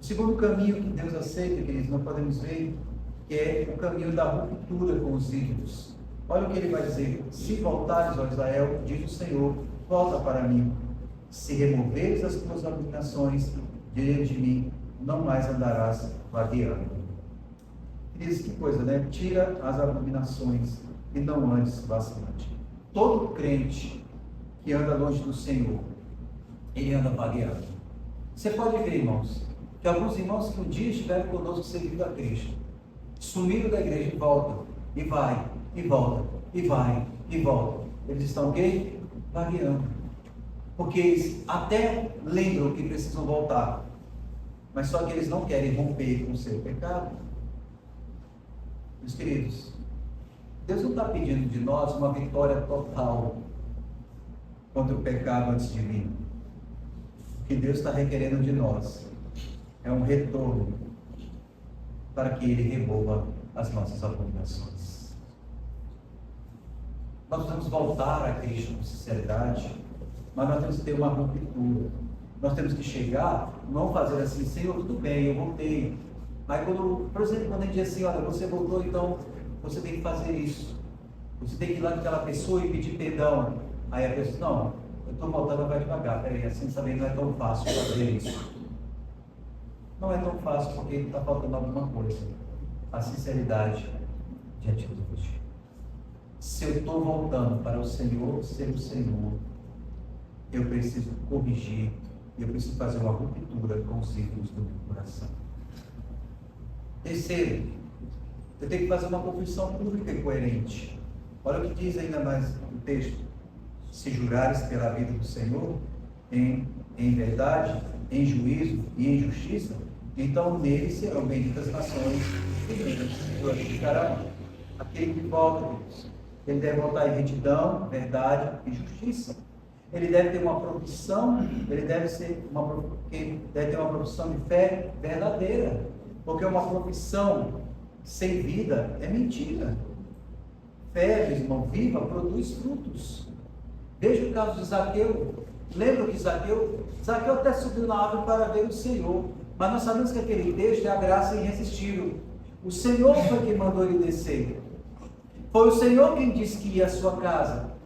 O segundo caminho que Deus aceita, queridos, nós podemos ver, que é o caminho da ruptura com os ídolos. Olha o que ele vai dizer: se voltares, ó Israel, diz o Senhor, volta para mim. Se removeres as tuas abominações diante de mim, não mais andarás vagueando. Diz que coisa, né? Tira as abominações e não andes vacilante. Todo crente que anda longe do Senhor, ele anda vagueando. Você pode ver, irmãos, que alguns irmãos que um dia estiveram conosco servindo a Cristo, sumiram da igreja e voltam, e vai, e volta, e vai, e volta. Eles estão o quê? Vagueando. Porque eles até lembram que precisam voltar, mas só que eles não querem romper com o seu pecado. Meus queridos, Deus não está pedindo de nós uma vitória total contra o pecado antes de vir. O que Deus está requerendo de nós é um retorno para que Ele remova as nossas abominações. Nós precisamos voltar a Cristo com sinceridade, mas nós temos que ter uma ruptura. Nós temos que chegar, não fazer assim: Senhor, tudo bem, eu voltei. Aí, por exemplo, quando a gente diz assim: olha, você voltou, então você tem que fazer isso. Você tem que ir lá naquela pessoa e pedir perdão. Aí a pessoa: não, eu estou voltando, vai devagar. Peraí, assim também não é tão fácil fazer isso. Não é tão fácil porque está faltando alguma coisa. A sinceridade de atitude. Se eu estou voltando para o Senhor ser o Senhor, eu preciso corrigir, eu preciso fazer uma ruptura com os ídolos do meu coração. Terceiro, eu tenho que fazer uma confissão pública e coerente. Olha o que diz ainda mais o texto: se jurares pela vida do Senhor, em verdade, em juízo e em justiça, então nele serão benditas nações e neles glorificarão. Aquele que volta, ele deve voltar em retidão, verdade e justiça. Ele deve ter uma profissão, ele deve ter uma profissão de fé verdadeira, porque uma profissão sem vida é mentira. Fé, meu irmão, viva, produz frutos. Veja o caso de Zaqueu. Lembra que Zaqueu até subiu na árvore para ver o Senhor, mas nós sabemos que aquele texto é a graça irresistível. O Senhor foi quem mandou ele descer. Foi o Senhor quem disse que ia à sua casa.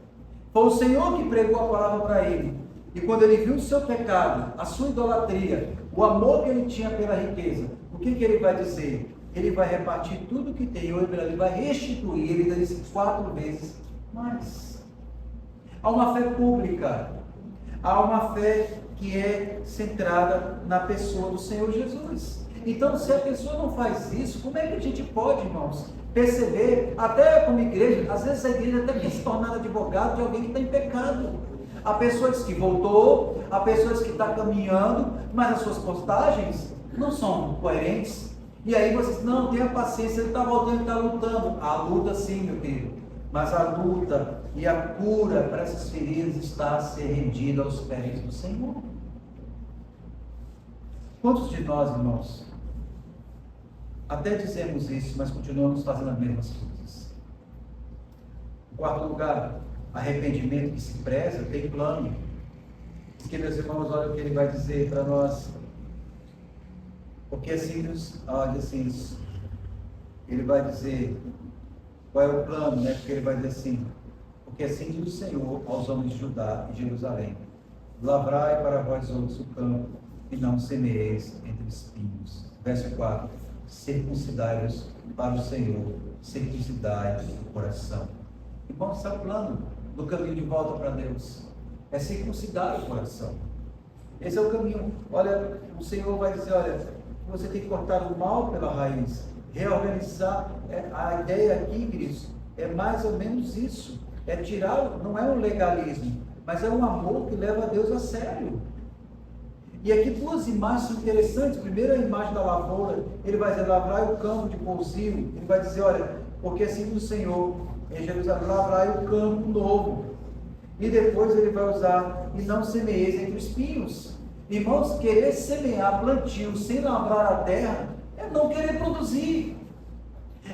Foi o Senhor que pregou a palavra para ele. E quando ele viu o seu pecado, a sua idolatria, o amor que ele tinha pela riqueza, o que ele vai dizer? Ele vai repartir tudo que tem, ele vai restituir, ele disse 4 vezes mais. Há uma fé pública, há uma fé que é centrada na pessoa do Senhor Jesus. Então, se a pessoa não faz isso, como é que a gente pode, irmãos, perceber, até como igreja, às vezes a igreja até quer se tornar advogado de alguém que está em pecado. Há pessoas que voltou, há pessoas que estão caminhando, mas as suas postagens não são coerentes. E aí vocês, não, tenha paciência, ele está voltando, ele está lutando. A luta sim, meu querido, mas a luta e a cura para essas feridas está a ser rendida aos pés do Senhor. Quantos de nós, irmãos, até dizemos isso, mas continuamos fazendo as mesmas coisas? Em quarto lugar, arrependimento que se preza tem plano. Porque, meus irmãos, olha o que ele vai dizer para nós. Porque assim, ele vai dizer, qual é o plano, né? Porque ele vai dizer assim, porque assim diz o Senhor aos homens de Judá e Jerusalém: lavrai para vós outros o campo, e não semeeis entre espinhos. Verso 4: circuncidai-vos para o Senhor, circuncidai o coração. E qual é o plano do caminho de volta para Deus? É circuncidar o coração. Esse é o caminho. Olha, o Senhor vai dizer, olha, você tem que cortar o mal pela raiz, reorganizar. A ideia aqui, queridos, é mais ou menos isso. É tirar, não é um legalismo, mas é um amor que leva a Deus a sério. E aqui duas imagens são interessantes. Primeiro, a imagem da lavoura, ele vai dizer, lavrai o campo de pousio. Ele vai dizer, olha, porque assim do Senhor, em Jerusalém, lavrai o campo novo. E depois ele vai usar, e não semeeis entre espinhos. Irmãos, querer semear plantio sem lavrar a terra, é não querer produzir.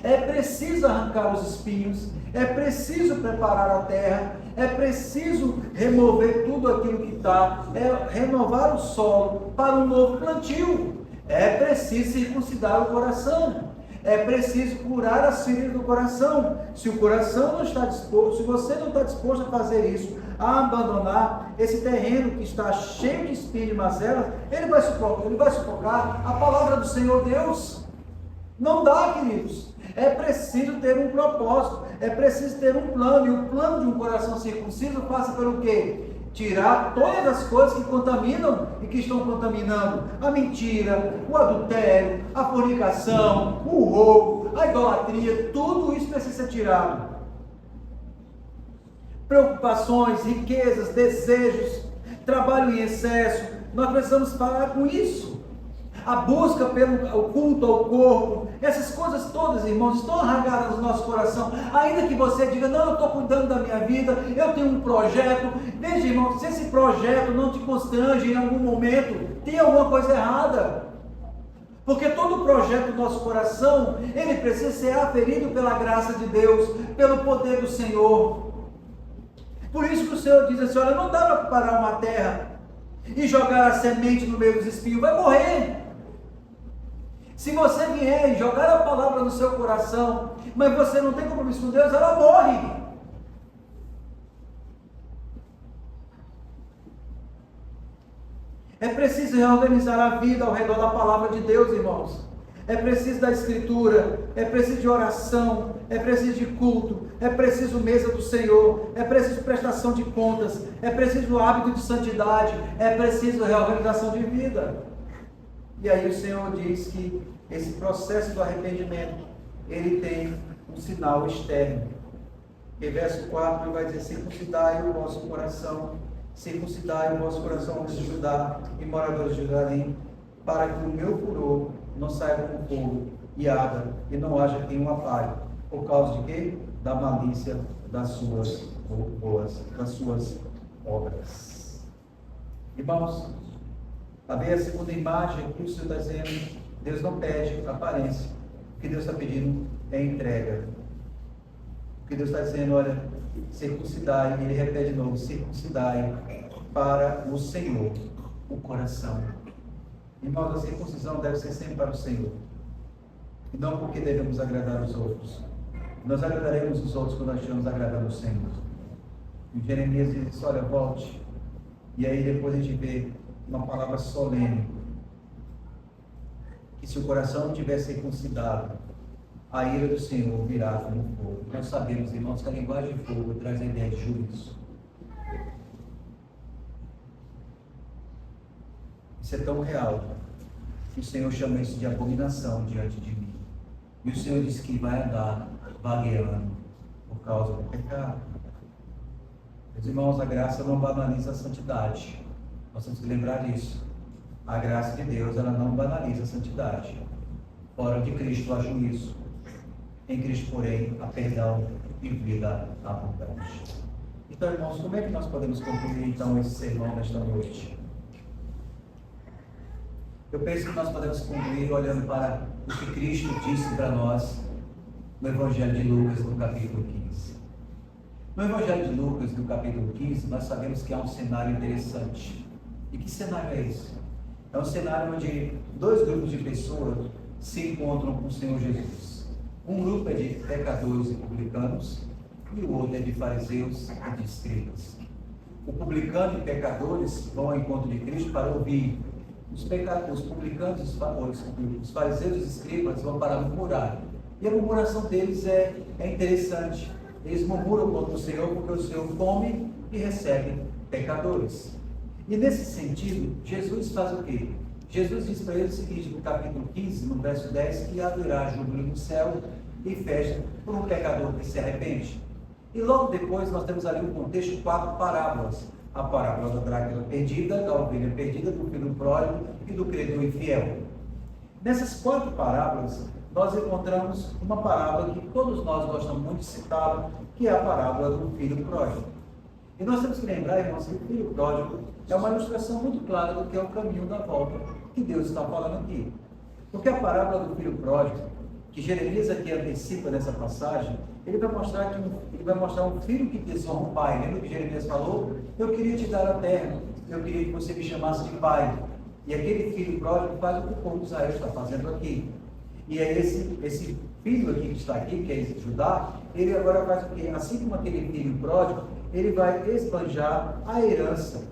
É preciso arrancar os espinhos, é preciso preparar a terra, é preciso remover tudo aquilo que está, é renovar o solo para um novo plantio. É preciso circuncidar o coração, é preciso curar as feridas do coração. Se o coração não está disposto, se você não está disposto a fazer isso, a abandonar esse terreno que está cheio de espinhos e mazelas, ele vai sufocar a palavra do Senhor Deus. Não dá, queridos. É preciso ter um propósito, é preciso ter um plano, e o plano de um coração circunciso passa pelo quê? Tirar todas as coisas que contaminam e que estão contaminando: a mentira, o adultério, a fornicação, o roubo, a idolatria. Tudo isso precisa ser tirado. Preocupações, riquezas, desejos, trabalho em excesso, nós precisamos parar com isso. A busca pelo culto ao corpo, essas coisas todas, irmãos, estão arraigadas no nosso coração. Ainda que você diga, não, eu estou cuidando da minha vida, eu tenho um projeto. Veja, irmão, se esse projeto não te constrange em algum momento, tem alguma coisa errada. Porque todo projeto do nosso coração, ele precisa ser aferido pela graça de Deus, pelo poder do Senhor. Por isso que o Senhor diz assim, olha, não dá para preparar uma terra e jogar a semente no meio dos espinhos, vai morrer. Se você vier e jogar a palavra no seu coração, mas você não tem compromisso com Deus, ela morre. É preciso reorganizar a vida ao redor da palavra de Deus, irmãos. É preciso da escritura, é preciso de oração, é preciso de culto, é preciso mesa do Senhor, é preciso prestação de contas, é preciso hábito de santidade, é preciso reorganização de vida. E aí o Senhor diz que esse processo do arrependimento, ele tem um sinal externo. Em verso 4 ele vai dizer, circuncidai o vosso coração, circuncidai o vosso coração, homens de Judá e moradores de Jerusalém, para que o meu furor não saia como fogo e arda, e não haja quem o apague. Por causa de quê? Da malícia das suas obras. Irmãos, a ver a segunda imagem aqui, o Senhor está dizendo, Deus não pede aparência. O que Deus está pedindo é entrega. O que Deus está dizendo, olha, circuncidai, ele repete de novo, circuncidai para o Senhor o coração. Irmãos, a circuncisão deve ser sempre para o Senhor. E não porque devemos agradar os outros. Nós agradaremos os outros quando nós estivermos agradando o Senhor. E Jeremias diz, olha, volte. E aí depois a gente vê uma palavra solene, que se o coração não tiver circuncidado, a ira do Senhor virá como fogo. Nós sabemos, irmãos, que a linguagem de fogo traz a ideia de juízo. Isso é tão real que o Senhor chama isso de abominação diante de mim. E o Senhor diz que vai andar vagueando por causa do pecado. Meus irmãos, a graça não banaliza a santidade. Nós temos que lembrar disso. A graça de Deus, ela não banaliza a santidade. Fora de Cristo há juízo. Em Cristo, porém, há perdão e vida abundante. Então, irmãos, como é que nós podemos concluir, então, esse sermão nesta noite? Eu penso que nós podemos concluir olhando para o que Cristo disse para nós no Evangelho de Lucas, no capítulo 15. No Evangelho de Lucas, no capítulo 15, nós sabemos que há um cenário interessante. E que cenário é esse? É um cenário onde dois grupos de pessoas se encontram com o Senhor Jesus. Um grupo é de pecadores e publicanos, e o outro é de fariseus e de escribas. O publicano e pecadores vão ao encontro de Cristo para ouvir. Os publicanos, os fariseus e os escribas vão para murmurar. E a murmuração deles é interessante. Eles murmuram contra o Senhor porque o Senhor come e recebe pecadores. E nesse sentido, Jesus faz o quê? Jesus diz para eles o seguinte, no capítulo 15, no verso 10, que haverá júbilo no céu e festa por um pecador que se arrepende. E logo depois nós temos ali um contexto, 4 parábolas. A parábola da dracma perdida, da ovelha perdida, do filho pródigo e do credor infiel. Nessas 4 parábolas, nós encontramos uma parábola que todos nós gostamos muito de citá-la, que é a parábola do filho pródigo. E nós temos que lembrar, irmãos, que o filho pródigo é uma ilustração muito clara do que é o caminho da volta que Deus está falando aqui. Porque a parábola do filho pródigo, que Jeremias aqui antecipa nessa passagem, ele vai mostrar um filho que desonra o pai. Lembra que Jeremias falou? Eu queria te dar a terra, eu queria que você me chamasse de pai. E aquele filho pródigo faz o que o povo de Israel está fazendo aqui. E é esse filho aqui que está aqui, que é esse Judá, ele agora faz o quê? Assim como aquele filho pródigo, ele vai esbanjar a herança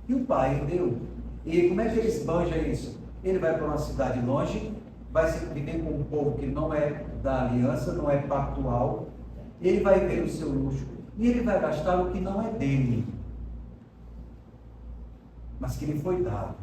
que o pai deu. E como é que ele esbanja isso? Ele vai para uma cidade longe, vai se viver com um povo que não é da aliança, não é pactual, ele vai ver o seu luxo, e ele vai gastar o que não é dele, mas que lhe foi dado.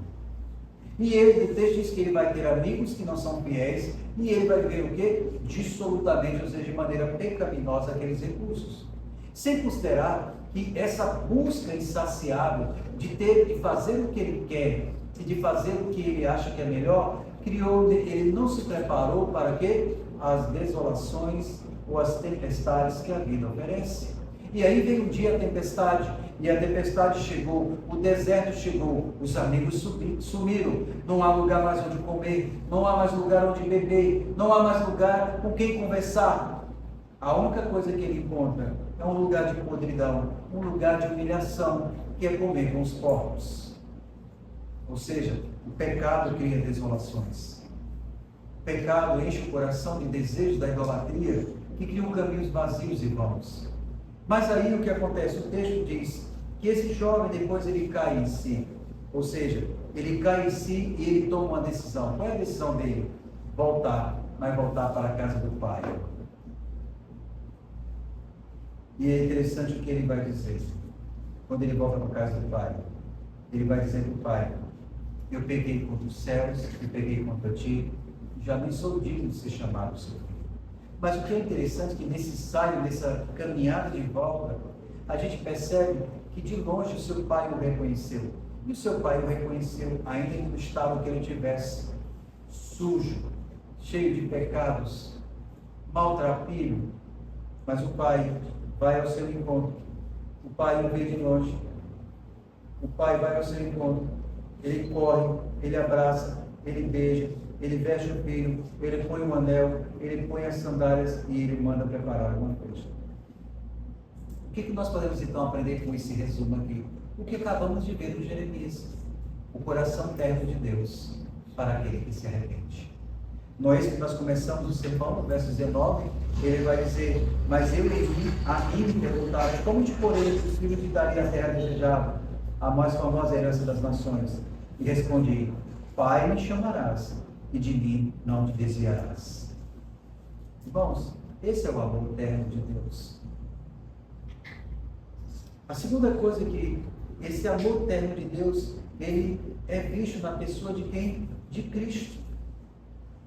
E ele, o texto diz que ele vai ter amigos que não são fiéis, e ele vai ver o quê? Dissolutamente, ou seja, de maneira pecaminosa, aqueles recursos. Sem considerar que essa busca insaciável de fazer o que ele quer e de fazer o que ele acha que é melhor, ele não se preparou para quê? As desolações ou as tempestades que a vida oferece. E aí vem um dia a tempestade, e a tempestade chegou, o deserto chegou, os amigos sumiram, não há lugar mais onde comer, não há mais lugar onde beber, não há mais lugar com quem conversar. A única coisa que ele encontra é um lugar de podridão, um lugar de humilhação, que é comer com os porcos. Ou seja, o pecado cria desolações. O pecado enche o coração de desejos da idolatria, que criam caminhos vazios e vãos. Mas aí o que acontece? O texto diz que esse jovem depois ele cai em si. Ou seja, ele cai em si e ele toma uma decisão. Qual é a decisão dele? Voltar, mas voltar para a casa do pai. E é interessante o que ele vai dizer. Quando ele volta para a casa do pai, ele vai dizer para o pai: eu peguei contra os céus, eu peguei contra ti, já nem sou digno de ser chamado seu filho. Mas o que é interessante é que nesse ensaio, nessa caminhada de volta, a gente percebe que de longe o seu pai o reconheceu. E o seu pai o reconheceu, ainda que no estado que ele tivesse, sujo, cheio de pecados, maltrapilho. Mas o pai vai ao seu encontro. O pai o vê de longe. O pai vai ao seu encontro. Ele corre, ele abraça, ele beija, ele veste o filho, ele põe um anel, ele põe as sandálias e ele manda preparar alguma coisa. O que nós podemos então aprender com esse resumo aqui? O que acabamos de ver no Jeremias. O coração terno de Deus para aquele que se arrepende. Nós começamos o sermão, no verso 19, ele vai dizer: mas eu a mim me perguntaram, como te porei os filhos te daria a terra desejada, a mais famosa herança das nações? E respondi: Pai me chamarás, e de mim não te desviarás. Irmãos, esse é o amor eterno de Deus. A segunda coisa é que esse amor eterno de Deus, ele é visto na pessoa de quem? De Cristo.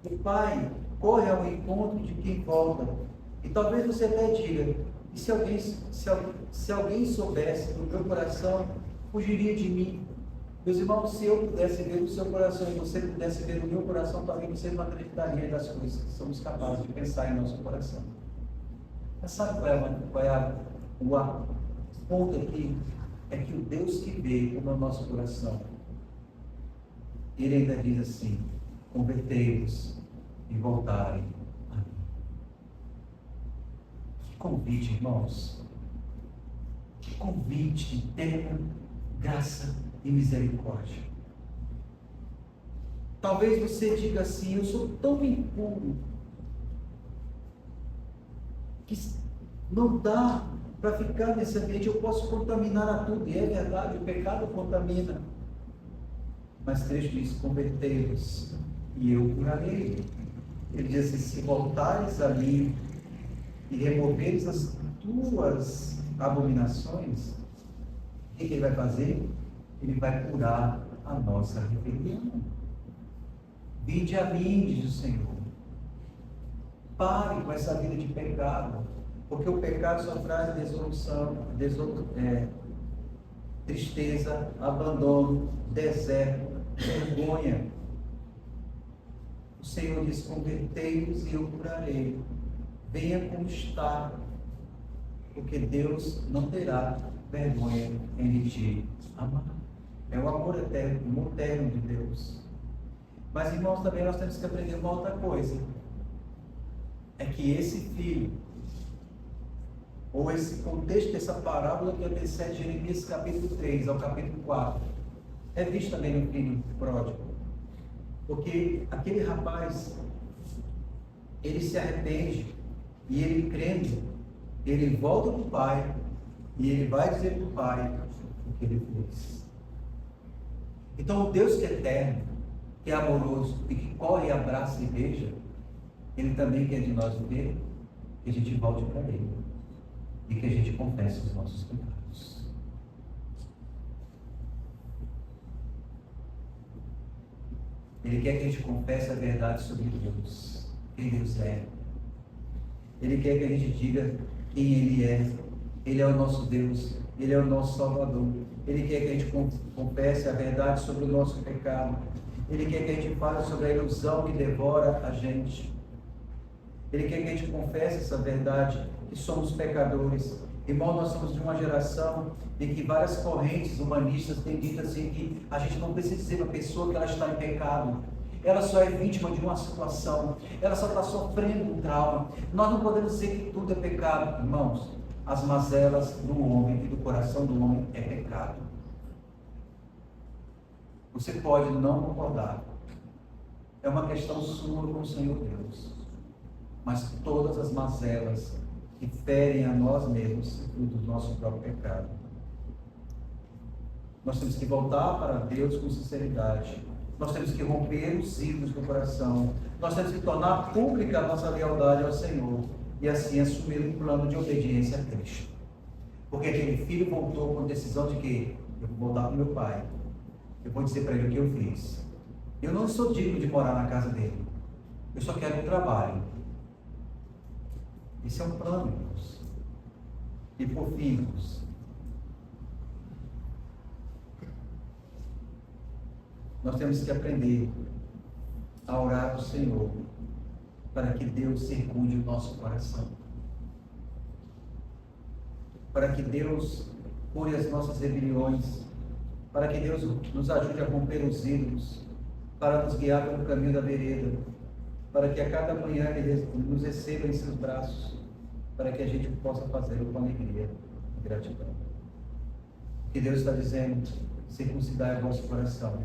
O Pai corre ao encontro de quem volta. E talvez você até diga: e se alguém soubesse do meu coração, fugiria de mim. Meus irmãos, se eu pudesse ver o seu coração e você pudesse ver o meu coração, talvez você não acreditaria das coisas que somos capazes de pensar em nosso coração. Mas sabe qual é o ponto aqui? É que o Deus que vê como é o nosso coração, ele ainda diz assim: convertei-vos e voltarem a mim. Que convite, irmãos! Que convite de eterna graça e misericórdia. Talvez você diga assim: eu sou tão impuro que não dá para ficar nesse ambiente, eu posso contaminar a tudo. E é verdade, o pecado contamina. Mas Cristo diz: convertei-vos e eu curarei. Ele diz assim: se voltares a mim e removeres as tuas abominações, o que ele vai fazer? Ele vai curar a nossa rebelião. Vinde a mim, diz o Senhor. Pare com essa vida de pecado, porque o pecado só traz tristeza, abandono, deserto, vergonha. O Senhor diz: convertei-vos e eu curarei. Venha como está, porque Deus não terá vergonha em te amar. É o amor eterno, o amor eterno de Deus. Mas, irmãos, também nós temos que aprender uma outra coisa. É que esse filho, ou esse contexto dessa parábola que antecede Jeremias capítulo 3 ao capítulo 4, é visto também no filho pródigo. Porque aquele rapaz, ele se arrepende, e ele crendo, ele volta para o pai, e ele vai dizer para o pai o que ele fez. Então, o Deus que é eterno, que é amoroso e que corre e abraça e beija, ele também quer de nós o quê? Que a gente volte para ele e que a gente confesse os nossos pecados. Ele quer que a gente confesse a verdade sobre Deus, quem Deus é. Ele quer que a gente diga quem Ele é. Ele é o nosso Deus, Ele é o nosso Salvador. Ele quer que a gente confesse a verdade sobre o nosso pecado. Ele quer que a gente fale sobre a ilusão que devora a gente. Ele quer que a gente confesse essa verdade, que somos pecadores. Irmão, nós somos de uma geração em que várias correntes humanistas têm dito assim que a gente não precisa dizer para a pessoa que ela está em pecado. Ela só é vítima de uma situação. Ela só está sofrendo um trauma. Nós não podemos dizer que tudo é pecado. Irmãos, as mazelas do homem e do coração do homem é pecado. Você pode não concordar. É uma questão sua com o Senhor Deus. Mas todas as mazelas que ferem a nós mesmos fruto do nosso próprio pecado. Nós temos que voltar para Deus com sinceridade. Nós temos que romper os ciclos do coração. Nós temos que tornar pública a nossa lealdade ao Senhor. E assim assumir um plano de obediência a Cristo. Porque aquele filho voltou com a decisão de que eu vou voltar para o meu pai. Eu vou dizer para ele o que eu fiz. Eu não sou digno de morar na casa dele. Eu só quero um trabalho. Esse é um plano, irmãos. E por fim, irmãos, nós temos que aprender a orar ao Senhor para que Deus circunde o nosso coração. Para que Deus cure as nossas rebeliões. Para que Deus nos ajude a romper os ídolos. Para nos guiar pelo caminho da vereda. Para que a cada manhã Ele nos receba em seus braços, para que a gente possa fazê-lo com alegria e gratidão. Que Deus está dizendo: circuncidai o vosso coração,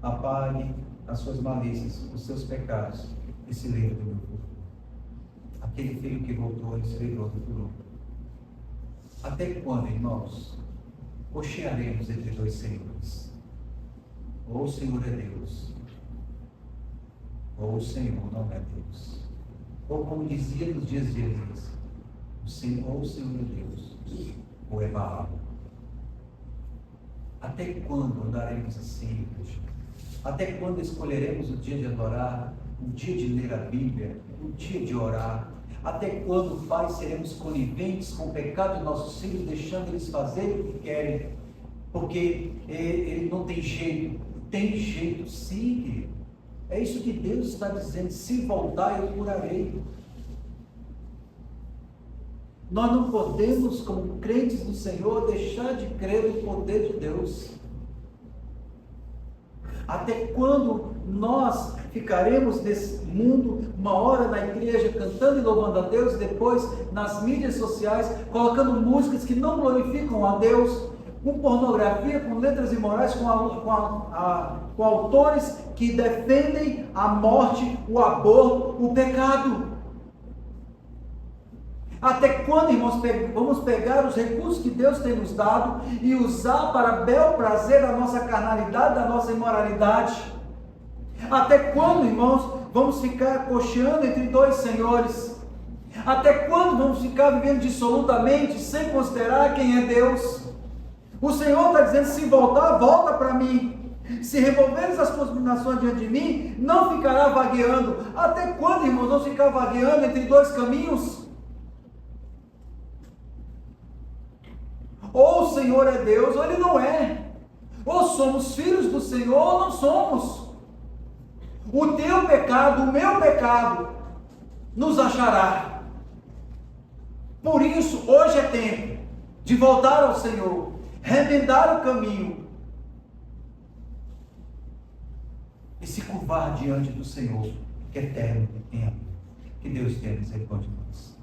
apague as suas malícias, os seus pecados, e se lembre do meu futuro. Aquele filho que voltou, ele se livrou do furor. Até quando, irmãos, cochearemos entre dois senhores? Ou o Senhor é Deus, ou o Senhor não é Deus. Ou como dizia nos dias de Elias, ou o Senhor é Deus, ou é Baal. Até quando andaremos assim? Até quando escolheremos o dia de adorar, o dia de ler a Bíblia, o dia de orar? Até quando, Pai, seremos coniventes com o pecado de nossos filhos, deixando eles fazerem o que querem? Porque ele não tem jeito. Tem jeito sim, querido. É isso que Deus está dizendo: se voltar, eu curarei. Nós não podemos, como crentes do Senhor, deixar de crer no poder de Deus. Até quando nós ficaremos nesse mundo, uma hora na igreja, cantando e louvando a Deus, depois nas mídias sociais, colocando músicas que não glorificam a Deus, com pornografia, com letras imorais, com autores que defendem a morte, o aborto, o pecado. Até quando, irmãos, vamos pegar os recursos que Deus tem nos dado e usar para bel prazer da nossa carnalidade, da nossa imoralidade? Até quando, irmãos, vamos ficar cocheando entre dois senhores? Até quando vamos ficar vivendo dissolutamente, sem considerar quem é Deus? O Senhor está dizendo, se voltar, volta para mim. Se removeres as contaminações diante de mim, não ficará vagueando. Até quando, irmãos, vamos ficar vagueando entre dois caminhos? Ou o Senhor é Deus, ou Ele não é. Ou somos filhos do Senhor, ou não somos. O teu pecado, o meu pecado, nos achará. Por isso, hoje é tempo de voltar ao Senhor, remendar o caminho e se curvar diante do Senhor, que é eterno e tempo. Que Deus tenha misericórdia de nós.